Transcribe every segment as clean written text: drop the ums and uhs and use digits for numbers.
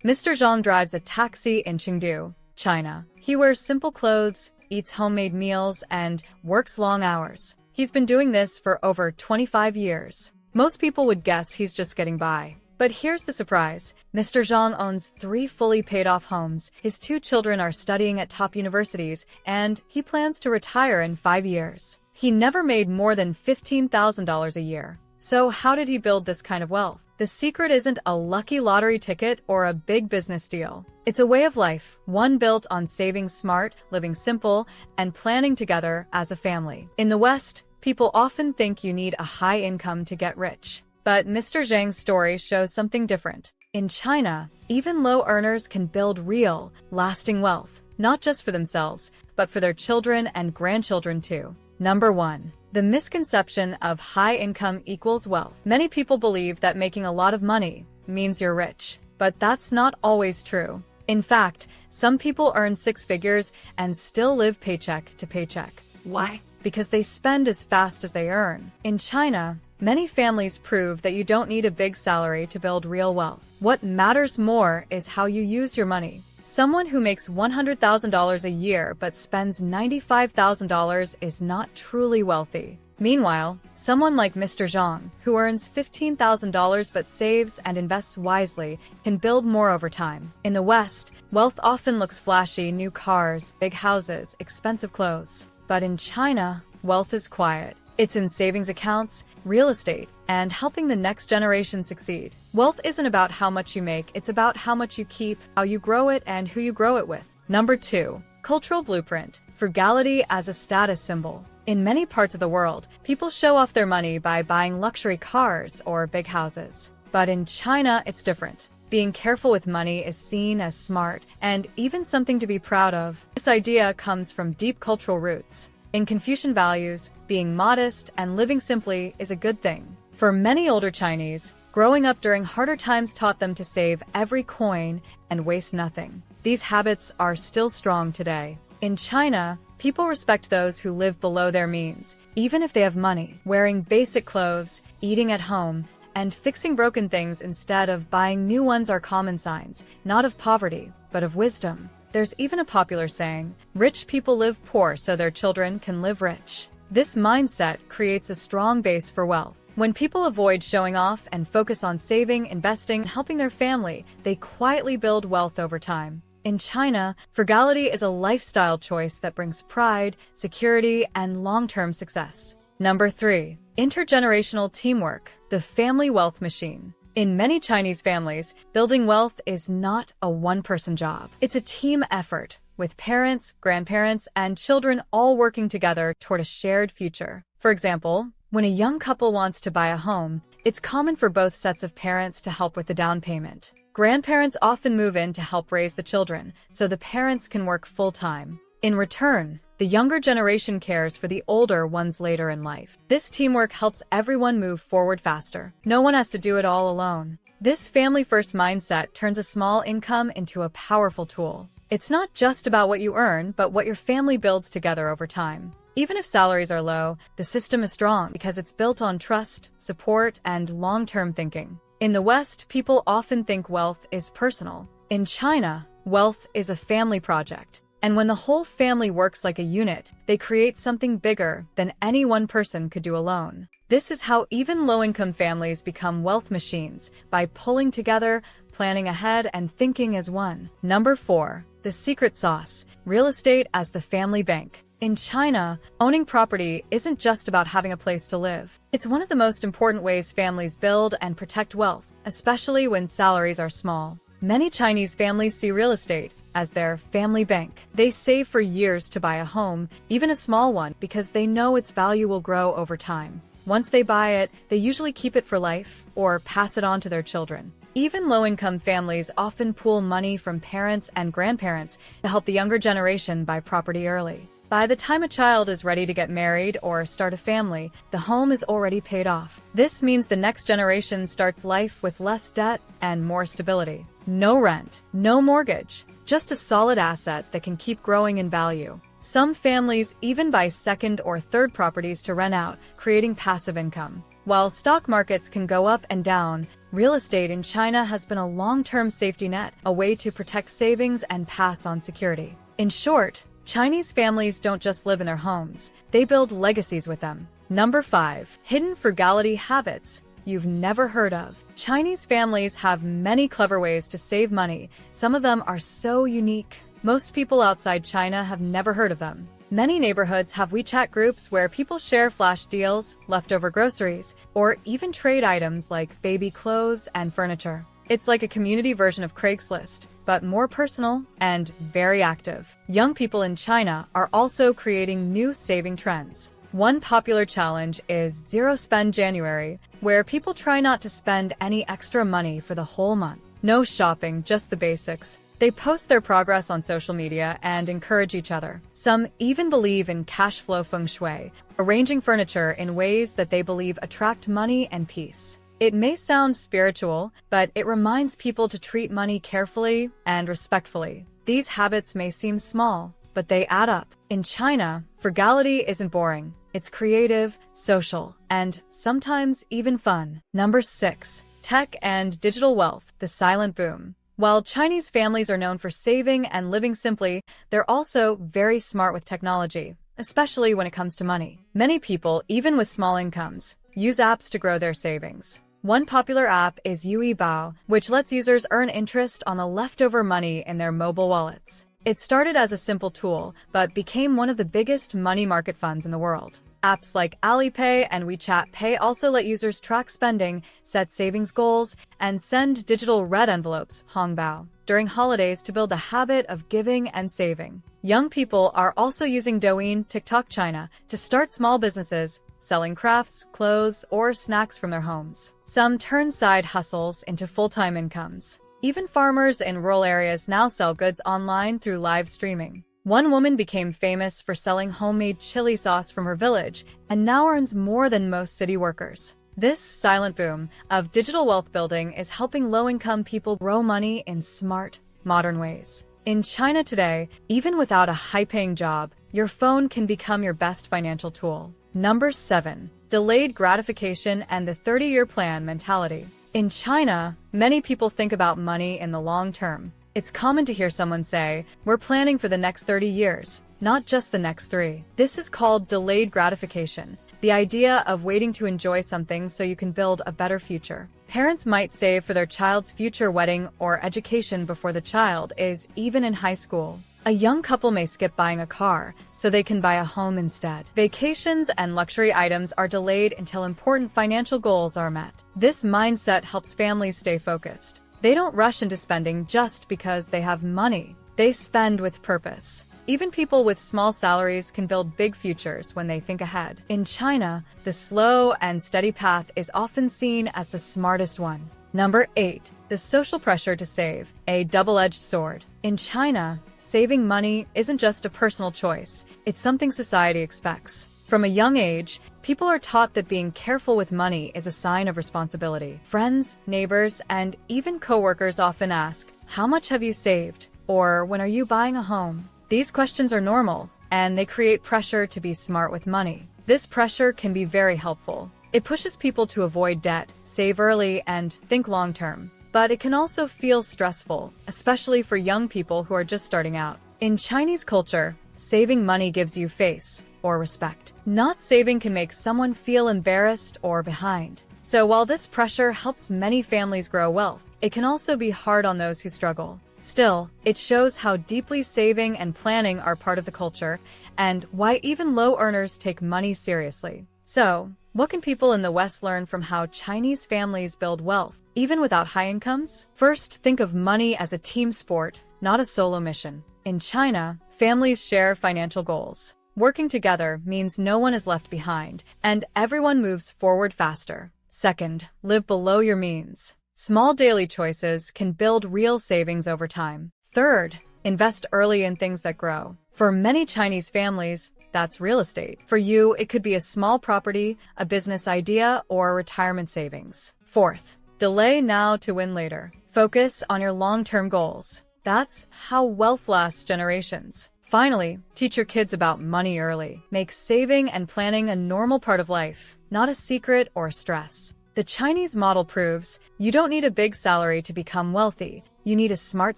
Mr. Zhang drives a taxi in Chengdu, China. He wears simple clothes, eats homemade meals, and works long hours. He's been doing this for over 25 years. Most people would guess he's just getting by. But here's the surprise. Mr. Zhang owns 3 fully paid-off homes, his 2 children are studying at top universities, and he plans to retire in 5 years. He never made more than $15,000 a year. So how did he build this kind of wealth? The secret isn't a lucky lottery ticket or a big business deal. It's a way of life, one built on saving smart, living simple, and planning together as a family. In the West, people often think you need a high income to get rich. But Mr. Zhang's story shows something different. In China, even low earners can build real, lasting wealth, not just for themselves, but for their children and grandchildren too. Number 1. The misconception of high income equals wealth. Many people believe that making a lot of money means you're rich, but that's not always true. In fact, some people earn 6 figures and still live paycheck to paycheck. Why? Because they spend as fast as they earn. In China, many families prove that you don't need a big salary to build real wealth. What matters more is how you use your money. Someone who makes $100,000 a year but spends $95,000 is not truly wealthy. Meanwhile, someone like Mr. Zhang, who earns $15,000 but saves and invests wisely, can build more over time. In the West, wealth often looks flashy: new cars, big houses, expensive clothes. But in China, wealth is quiet. It's in savings accounts, real estate, and helping the next generation succeed. Wealth isn't about how much you make, it's about how much you keep, how you grow it, and who you grow it with. Number 2. Cultural blueprint. Frugality as a status symbol. In many parts of the world, people show off their money by buying luxury cars or big houses. But in China, it's different. Being careful with money is seen as smart and even something to be proud of. This idea comes from deep cultural roots. In Confucian values, being modest and living simply is a good thing. For many older Chinese, growing up during harder times taught them to save every coin and waste nothing. These habits are still strong today. In China, people respect those who live below their means, even if they have money. Wearing basic clothes, eating at home, and fixing broken things instead of buying new ones are common signs, not of poverty, but of wisdom. There's even a popular saying, rich people live poor so their children can live rich. This mindset creates a strong base for wealth. When people avoid showing off and focus on saving, investing, and helping their family, they quietly build wealth over time. In China, frugality is a lifestyle choice that brings pride, security, and long-term success. Number 3. Intergenerational teamwork, the family wealth machine. In many Chinese families, building wealth is not a one-person job. It's a team effort, with parents, grandparents, and children all working together toward a shared future. For example, when a young couple wants to buy a home, it's common for both sets of parents to help with the down payment. Grandparents often move in to help raise the children, so the parents can work full-time. In return, the younger generation cares for the older ones later in life. This teamwork helps everyone move forward faster. No one has to do it all alone. This family-first mindset turns a small income into a powerful tool. It's not just about what you earn, but what your family builds together over time. Even if salaries are low, the system is strong because it's built on trust, support, and long-term thinking. In the West, people often think wealth is personal. In China, wealth is a family project. And when the whole family works like a unit, they create something bigger than any one person could do alone. This is how even low-income families become wealth machines, by pulling together, planning ahead, and thinking as one. Number 4. The secret sauce, real estate as the family bank. In China, owning property isn't just about having a place to live. It's one of the most important ways families build and protect wealth, especially when salaries are small. Many Chinese families see real estate as their family bank. They save for years to buy a home, even a small one, because they know its value will grow over time. Once they buy it, they usually keep it for life or pass it on to their children. Even low-income families often pool money from parents and grandparents to help the younger generation buy property early. By the time a child is ready to get married or start a family, the home is already paid off. This means the next generation starts life with less debt and more stability. No rent, no mortgage, just a solid asset that can keep growing in value. Some families even buy second or third properties to rent out, creating passive income. While stock markets can go up and down, real estate in China has been a long-term safety net, a way to protect savings and pass on security. In short, Chinese families don't just live in their homes, they build legacies with them. Number 5. Hidden frugality habits you've never heard of. Chinese families have many clever ways to save money. Some of them are so unique. Most people outside China have never heard of them. Many neighborhoods have WeChat groups where people share flash deals, leftover groceries, or even trade items like baby clothes and furniture. It's like a community version of Craigslist, but more personal and very active. Young people in China are also creating new saving trends. One popular challenge is Zero Spend January, where people try not to spend any extra money for the whole month. No shopping, just the basics. They post their progress on social media and encourage each other. Some even believe in cash flow feng shui, arranging furniture in ways that they believe attract money and peace. It may sound spiritual, but it reminds people to treat money carefully and respectfully. These habits may seem small, but they add up. In China, frugality isn't boring. It's creative, social, and sometimes even fun. Number 6. Tech and digital wealth, the silent boom. While Chinese families are known for saving and living simply, they're also very smart with technology, especially when it comes to money. Many people, even with small incomes, use apps to grow their savings. One popular app is Yuebao, which lets users earn interest on the leftover money in their mobile wallets. It started as a simple tool, but became one of the biggest money market funds in the world. Apps like Alipay and WeChat Pay also let users track spending, set savings goals, and send digital red envelopes, hongbao, during holidays to build a habit of giving and saving. Young people are also using Douyin, TikTok China, to start small businesses, selling crafts, clothes, or snacks from their homes. Some turn side hustles into full-time incomes. Even farmers in rural areas now sell goods online through live streaming. One woman became famous for selling homemade chili sauce from her village and now earns more than most city workers. This silent boom of digital wealth building is helping low-income people grow money in smart, modern ways. In China today, even without a high-paying job, your phone can become your best financial tool. Number 7. Delayed gratification and the 30-year plan mentality. In China, many people think about money in the long term. It's common to hear someone say, "We're planning for the next 30 years, not just the next 3. This is called delayed gratification, the idea of waiting to enjoy something so you can build a better future. Parents might save for their child's future wedding or education before the child is even in high school. A young couple may skip buying a car so they can buy a home instead. Vacations and luxury items are delayed until important financial goals are met. This mindset helps families stay focused. They don't rush into spending just because they have money. They spend with purpose. Even people with small salaries can build big futures when they think ahead. In China, the slow and steady path is often seen as the smartest one. Number 8. The social pressure to save, a double-edged sword. In China, saving money isn't just a personal choice, it's something society expects. From a young age, people are taught that being careful with money is a sign of responsibility. Friends, neighbors, and even coworkers often ask, "How much have you saved?" Or, "When are you buying a home?" These questions are normal, and they create pressure to be smart with money. This pressure can be very helpful. It pushes people to avoid debt, save early, and think long-term. But it can also feel stressful, especially for young people who are just starting out. In Chinese culture, saving money gives you face or respect. Not saving can make someone feel embarrassed or behind. So while this pressure helps many families grow wealth, it can also be hard on those who struggle. Still, it shows how deeply saving and planning are part of the culture and why even low earners take money seriously. So, what can people in the West learn from how Chinese families build wealth, even without high incomes? First, think of money as a team sport, not a solo mission. In China, families share financial goals. Working together means no one is left behind, and everyone moves forward faster. Second, live below your means. Small daily choices can build real savings over time. Third, invest early in things that grow. For many Chinese families, that's real estate. For you, it could be a small property, a business idea, or retirement savings. Fourth, delay now to win later. Focus on your long-term goals. That's how wealth lasts generations. Finally, teach your kids about money early. Make saving and planning a normal part of life. not a secret or stress. The Chinese model proves you don't need a big salary to become wealthy. You need a smart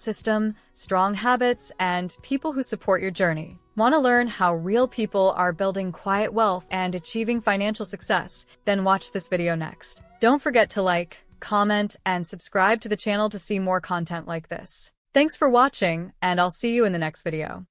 system, strong habits, and people who support your journey. Want to learn how real people are building quiet wealth and achieving financial success? Then watch this video next. Don't forget to like, comment, and subscribe to the channel to see more content like this. Thanks for watching, and I'll see you in the next video.